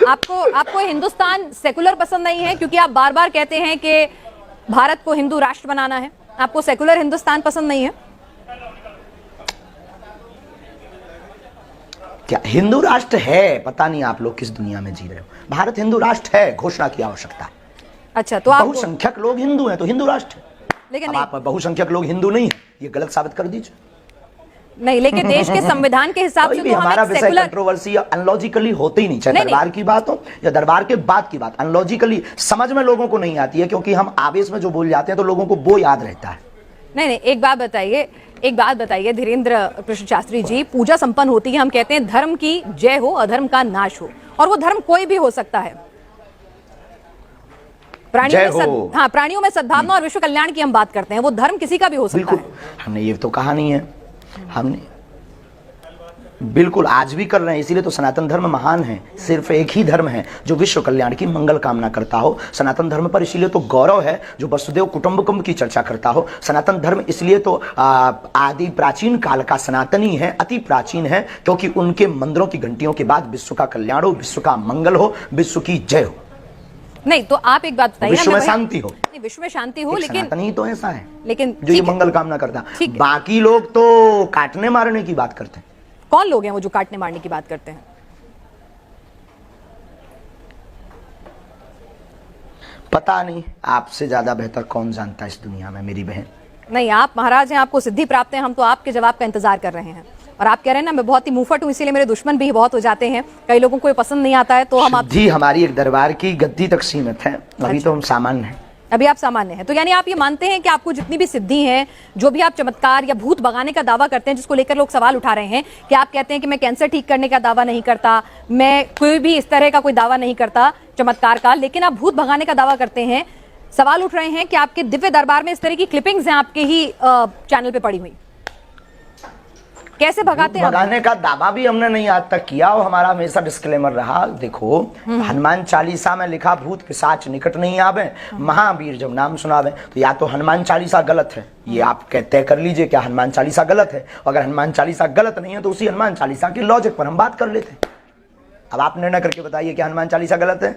आपको हिंदुस्तान सेकुलर पसंद नहीं है, क्योंकि आप बार बार कहते हैं कि भारत को हिंदू राष्ट्र बनाना है। आपको सेकुलर हिंदुस्तान पसंद नहीं है? क्या हिंदू राष्ट्र है? पता नहीं आप लोग किस दुनिया में जी रहे हो। भारत हिंदू राष्ट्र है, घोषणा की आवश्यकता है। अच्छा, तो आप बहुसंख्यक लोग हिंदू हैं तो हिंदू राष्ट्र है। लेकिन आप बहुसंख्यक लोग हिंदू नहीं है, ये गलत साबित कर दीजिए। नहीं, लेकिन देश के संविधान के हिसाब से तो हमारा विषय कंट्रोवर्सी अनलॉजिकली होते ही नहीं, चाहे दरबार की बात हो या दरबार के बाद की बात। अनलॉजिकली समझ में लोगों को नहीं आती है, क्योंकि हम आवेश में जो बोल जाते हैं तो लोगों को वो याद रहता है। नहीं, एक बात बताइए धीरेन्द्र कृष्ण शास्त्री जी, पूजा संपन्न होती है, हम कहते हैं धर्म की जय हो, अधर्म का नाश हो, और वो धर्म कोई भी हो सकता है। प्राणियों में सद्भावना और विश्व कल्याण की हम बात करते हैं, वो धर्म किसी का भी हो सकता है। हमने ये तो कहा नहीं है, हमने बिल्कुल आज भी कर रहे हैं, इसीलिए तो सनातन धर्म महान है। सिर्फ एक ही धर्म है जो विश्व कल्याण की मंगल कामना करता हो। सनातन धर्म पर इसीलिए तो गौरव है जो वसुदेव कुटुंबकम की चर्चा करता हो। सनातन धर्म इसलिए तो आदि प्राचीन काल का सनातनी है, अति प्राचीन है, क्योंकि उनके मंदिरों की घंटियों के बाद विश्व का कल्याण हो, विश्व का मंगल हो, विश्व की जय हो। नहीं, तो आप एक बात बताइए, विश्व में शांति हो। नहीं, विश्व में शांति हो, लेकिन सनातनी तो ऐसा है लेकिन जो ये मंगल कामना करता है। बाकी लोग तो काटने मारने की बात करते हैं। कौन लोग हैं वो जो काटने मारने की बात करते हैं? पता नहीं, आपसे ज्यादा बेहतर कौन जानता है इस दुनिया में, मेरी बहन। नहीं, आप महाराज हैं, आपको सिद्धि प्राप्त है, हम तो आपके जवाब का इंतजार कर रहे हैं। और आप कह रहे हैं ना मैं बहुत ही मुंहफट हूं, इसीलिए मेरे दुश्मन भी बहुत हो जाते हैं, कई लोगों को ये पसंद नहीं आता है, तो हम आप जी हमारी एक दरबार की गद्दी तक सीमित है। अभी तो हम सामान्य हैं। अभी आप सामान्य हैं, तो यानी आप ये मानते हैं कि आपको जितनी भी सिद्धि हैं, जो भी आप चमत्कार या भूत भगाने का दावा करते हैं, जिसको लेकर लोग सवाल उठा रहे हैं कि आप कहते हैं कि मैं कैंसर ठीक करने का दावा नहीं करता, मैं कोई भी इस तरह का कोई दावा नहीं करता चमत्कार का, लेकिन आप भूत भगाने का दावा करते हैं। सवाल उठ रहे हैं कि आपके दिव्य दरबार में इस तरह की क्लिपिंग्स हैं आपके ही चैनल पे पड़ी हुई, कैसे भगाते हैं? भगाने का दावा भी हमने नहीं आज तक किया, और हमारा हमेशा डिस्क्लेमर रहा। देखो हनुमान चालीसा में लिखा भूत पिशाच निकट नहीं आवे, महावीर जब नाम सुनावे। तो या तो हनुमान चालीसा गलत है, ये आप तय कर लीजिए क्या हनुमान चालीसा गलत है। अगर हनुमान चालीसा गलत नहीं है तो उसी हनुमान चालीसा के लॉजिक पर हम बात कर लेते हैं। अब आप निर्णय करके बताइए कि हनुमान चालीसा गलत है।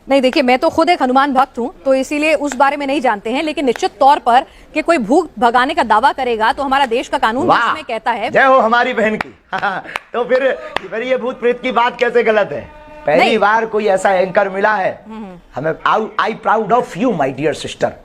नहीं, देखिए मैं तो खुद एक हनुमान भक्त हूं, तो इसीलिए उस बारे में नहीं जानते हैं, लेकिन निश्चित तौर पर कि कोई भूत भगाने का दावा करेगा तो हमारा देश का कानून में कहता है। जय हो हमारी बहन की। तो फिर ये भूत प्रेत की बात कैसे गलत है? पहली बार कोई ऐसा एंकर मिला है हमें। I proud of you my dear sister.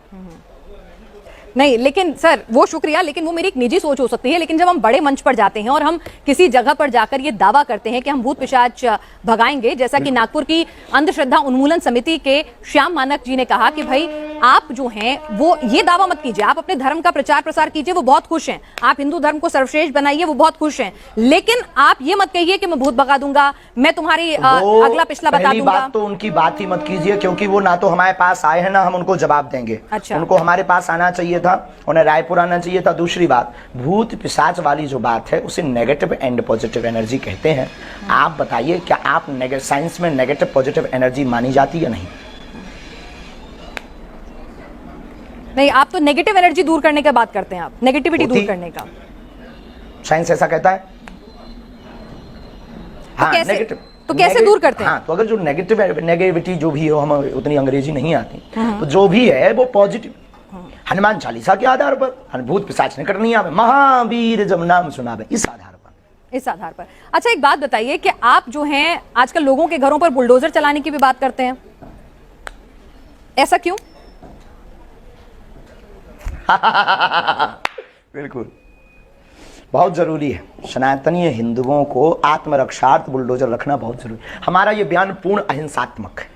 नहीं, लेकिन सर वो शुक्रिया, लेकिन वो मेरी एक निजी सोच हो सकती है, लेकिन जब हम बड़े मंच पर जाते हैं और हम किसी जगह पर जाकर ये दावा करते हैं कि हम भूत पिशाच भगाएंगे, जैसा कि नागपुर की अंधश्रद्धा उन्मूलन समिति के श्याम मानक जी ने कहा कि भाई आप जो हैं वो ये दावा मत कीजिए, आप अपने धर्म का प्रचार प्रसार कीजिए, वो बहुत खुश हैं, आप हिंदू धर्म को सर्वश्रेष्ठ बनाइए, वो बहुत खुश हैं, लेकिन आप ये मत कहिए कि मैं भूत भगा दूंगा, मैं तुम्हारी अगला पिछला बता दूंगा। बात तो उनकी बात ही मत कीजिए, क्योंकि वो ना तो हमारे पास आए हैं ना हम उनको जवाब देंगे। अच्छा। उनको हमारे पास आना चाहिए था, उन्हें रायपुर आना चाहिए था। दूसरी बात, भूत पिशाच वाली जो बात है उसे नेगेटिव एंड पॉजिटिव एनर्जी कहते हैं। आप बताइए क्या आप साइंस में नेगेटिव पॉजिटिव एनर्जी मानी जाती है? नहीं, आप तो नेगेटिव एनर्जी दूर करने की बात करते हैं, आप नेगेटिविटी दूर करने का। साइंस ऐसा कहता है। हाँ, नेगेटिव तो कैसे दूर करते हैं? हाँ, तो अगर जो नेगेटिविटी जो भी हो, हम उतनी अंग्रेजी नहीं आती, तो जो भी है वो पॉजिटिव। हनुमान चालीसा के आधार पर भूत पिशाच निकट नहीं आवे, महावीर जब नाम सुनावे, इस आधार पर। अच्छा, एक बात बताइए कि आप जो हैं आजकल लोगों के घरों पर बुलडोजर चलाने की भी बात करते हैं, ऐसा क्यों? बिल्कुल, बहुत जरूरी है। सनातनीय हिंदुओं को आत्मरक्षार्थ बुलडोजर रखना बहुत जरूरी है। हमारा ये बयान पूर्ण अहिंसात्मक है,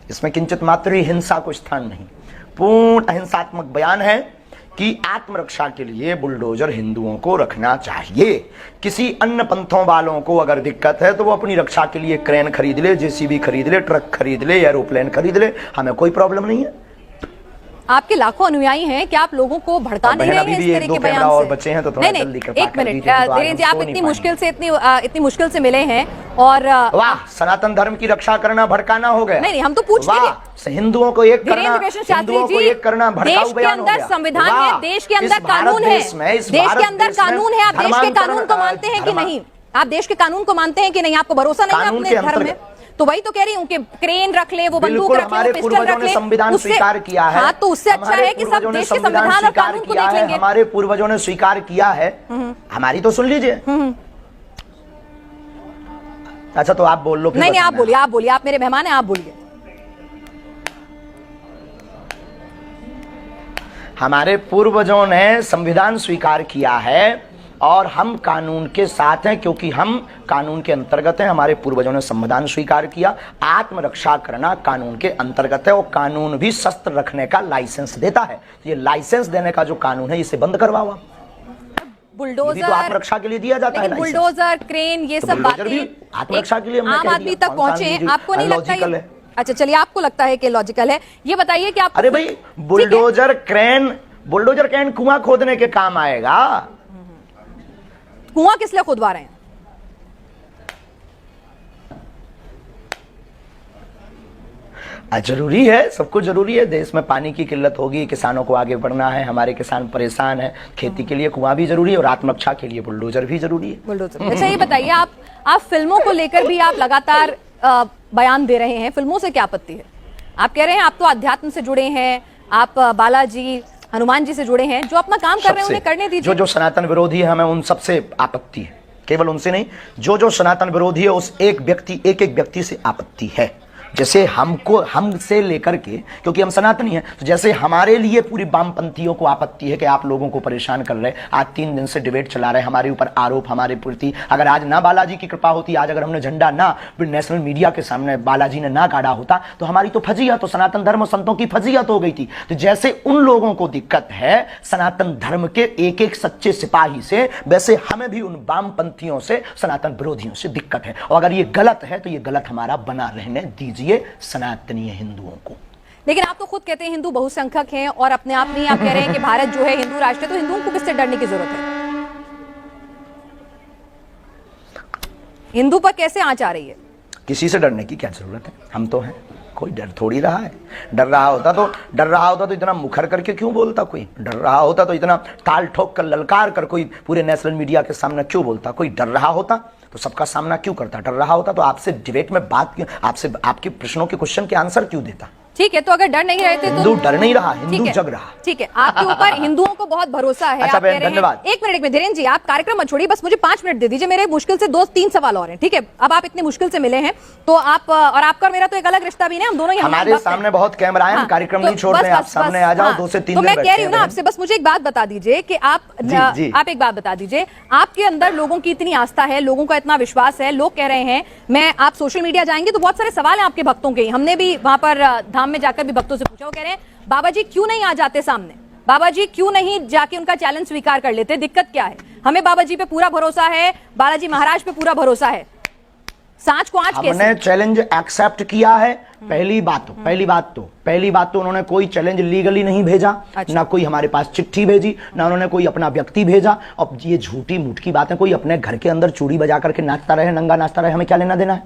इसमें किंचित मात्र ही हिंसा को स्थान नहीं। पूर्ण अहिंसात्मक बयान है कि आत्मरक्षा के लिए बुलडोजर हिंदुओं को रखना चाहिए। किसी अन्य पंथों वालों को अगर दिक्कत है तो वो अपनी रक्षा के लिए क्रेन खरीद ले, जेसीबी खरीद ले, ट्रक खरीद ले, एरोप्लेन खरीद ले, हमें कोई प्रॉब्लम नहीं है। आपके लाखों अनुयायी हैं, क्या आप लोगों को भड़का नहीं रहे हैं इस तरह के बयान से? और बच्चे हैं तो थोड़ा जल्दी कर। एक मिनट धीरेन्द्र जी, आप इतनी मुश्किल से मिले हैं और वाह, सनातन धर्म की रक्षा करना भड़काना हो गया। नहीं, हम तो पूछते हैं हिंदुओं को एक करना, हिंदुओं को एक करना भड़काऊ बयान हो गया। देश के अंदर संविधान है, देश के अंदर कानून है, देश के अंदर कानून है। आप देश के कानून को मानते हैं कि नहीं? आप देश के कानून को मानते हैं कि नहीं? आपको भरोसा नहीं है अपने धर्म में? तो वही तो कह रही हूँ कि क्रेन रख ले, वो बंदूक बिल्कुल, रख ले, हमारे वो पिस्टल पूर्वजों रख ने ले, संविधान उससे स्वीकार किया है। हाँ, तो उससे अच्छा है कि सब पूर्वजों ने देश के संविधान संविधान और स्वीकार कानून को किया देख है, लेंगे। हमारे पूर्वजों ने स्वीकार किया है, हमारी तो सुन लीजिए। अच्छा तो आप बोल लो फिर। नहीं नहीं, आप बताना। बोलिए, आप बोलिए, आप मेरे मेहमान हैं, आप बोलिए। हमारे पूर्वजों ने संविधान स्वीकार किया है और हम कानून के साथ हैं, क्योंकि हम कानून के अंतर्गत हैं। हमारे पूर्वजों ने संविधान स्वीकार किया, आत्मरक्षा करना कानून के अंतर्गत है, और कानून भी शस्त्र रखने का लाइसेंस देता है। ये लाइसेंस देने का जो कानून है, इसे बंद करवाओ आप। बुलडोजर, ये भी तो आत्मरक्षा के लिए दिया जाता है। लेकिन बुलडोजर, क्रेन, ये तो सब बुलडोजर बातें भी आत्मरक्षा के लिए हमने आम कह आदमी दिया। तक पहुंचे, आपको नहीं लगता लॉजिकल ये? है? अच्छा चलिए, आपको लगता है कि लॉजिकल है, ये बताइए कि आप। अरे भाई, बुलडोजर क्रेन कुआं खोदने के काम आएगा। कुआं किस लिए खुदवा रहे हैं? जरूरी है, सब कुछ जरूरी है। देश में पानी की किल्लत होगी, किसानों को आगे बढ़ना है, हमारे किसान परेशान है, खेती के लिए कुआं भी जरूरी है और आत्मरक्षा के लिए बुलडोजर भी जरूरी है। बुलडोजर। अच्छा ये बताइए, आप फिल्मों को लेकर भी आप लगातार बयान दे रहे हैं, फिल्मों से क्या आपत्ति है? आप कह रहे हैं आप तो अध्यात्म से जुड़े हैं, आप बालाजी हनुमान जी से जुड़े हैं, जो अपना काम कर रहे हैं उन्हें करने दीजिए। जो सनातन विरोधी है, हमें उन सबसे आपत्ति है, केवल उनसे नहीं, जो सनातन विरोधी है उस एक व्यक्ति से आपत्ति है। जैसे हमसे लेकर के, क्योंकि हम सनातनी हैं, तो जैसे हमारे लिए पूरी वामपंथियों को आपत्ति है कि आप लोगों को परेशान कर रहे, आज 3 दिन से डिबेट चला रहे, हमारे ऊपर आरोप, हमारे प्रति। अगर आज ना बालाजी की कृपा होती, आज अगर हमने झंडा ना नेशनल मीडिया के सामने बालाजी ने ना गाड़ा होता, तो हमारी तो फजीहत, तो सनातन धर्म संतों की फजीहत हो गई थी। तो जैसे उन लोगों को दिक्कत है सनातन धर्म के एक सच्चे सिपाही से, वैसे हमें भी उन वामपंथियों से, सनातन विरोधियों से दिक्कत है। और अगर ये गलत है तो ये गलत हमारा बना रहने दीजिए सनातनीय हिंदुओं को। लेकिन आप तो खुद कहते हैं हिंदू बहुसंख्यक हैं, और अपने आप में आप कह रहे हैं कि भारत जो है हिंदू राष्ट्र है, तो हिंदुओं को किससे डरने की जरूरत है? हिंदू पर कैसे आंच आ रही है? किसी से डरने की क्या जरूरत है, हम तो हैं, कोई डर थोड़ी रहा है। डर रहा होता तो इतना मुखर करके क्यों बोलता? कोई डर रहा होता तो इतना ताल ठोक कर, ललकार कर कोई पूरे नेशनल मीडिया के सामने क्यों बोलता? कोई डर रहा होता तो सबका सामना क्यों करता? डर रहा होता तो आपसे डिबेट में बात क्यों, आपसे आपके प्रश्नों के क्वेश्चन के आंसर क्यों देता? ठीक है, तो अगर डर नहीं रहे थे तो हिंदू डर नहीं रहा, हिंदू जग रहा। ठीक है, आपके ऊपर हिंदुओं को बहुत भरोसा है। अच्छा आप कह रहे हैं, धन्यवाद। एक मिनट में धीरेन्द्र जी, आप कार्यक्रम मत छोड़िए, बस मुझे 5 मिनट दे दीजिए। मेरे मुश्किल से 2-3 सवाल और हैं, ठीक है? अब आप इतनी मुश्किल से मिले हैं, तो आप और आपका और मेरा तो एक अलग रिश्ता भी नहीं, हम दोनों ही हमारे सामने बहुत कैमरा है, कार्यक्रम नहीं छोड़ रहे, आप सामने आ जाओ, 2 से 3 तो मैं कह रही हूँ ना आपसे, बस मुझे एक बात बता दीजिए कि आप एक बात बता दीजिए, आपके अंदर लोगों की इतनी आस्था है, लोगों का इतना विश्वास है, लोग कह रहे हैं, मैं आप सोशल मीडिया जाएंगे तो बहुत सारे सवाल हैं आपके भक्तों के। हमने भी वहां पर धाम में जाकर भी भक्तों से पूछा, वो कह रहे हैं बाबा जी क्यों नहीं आ जाते सामने, बाबा जी क्यों नहीं जाके उनका चैलेंज स्वीकार कर लेते, दिक्कत क्या है? हमें बाबा जी पे पूरा भरोसा है, बालाजी महाराज पे पूरा भरोसा है, सांच को आज कैसे? हमने चैलेंज एक्सेप्ट किया है। पहली बात तो उन्होंने कोई चैलेंज लीगली नहीं भेजा। अच्छा। ना कोई हमारे पास चिट्ठी भेजी, ना उन्होंने कोई अपना व्यक्ति भेजा। अब ये झूठी मूठ की बात है, कोई अपने घर के अंदर चूड़ी बजा करके नाचता रहे, नंगा नाचता रहे, हमें क्या लेना देना है?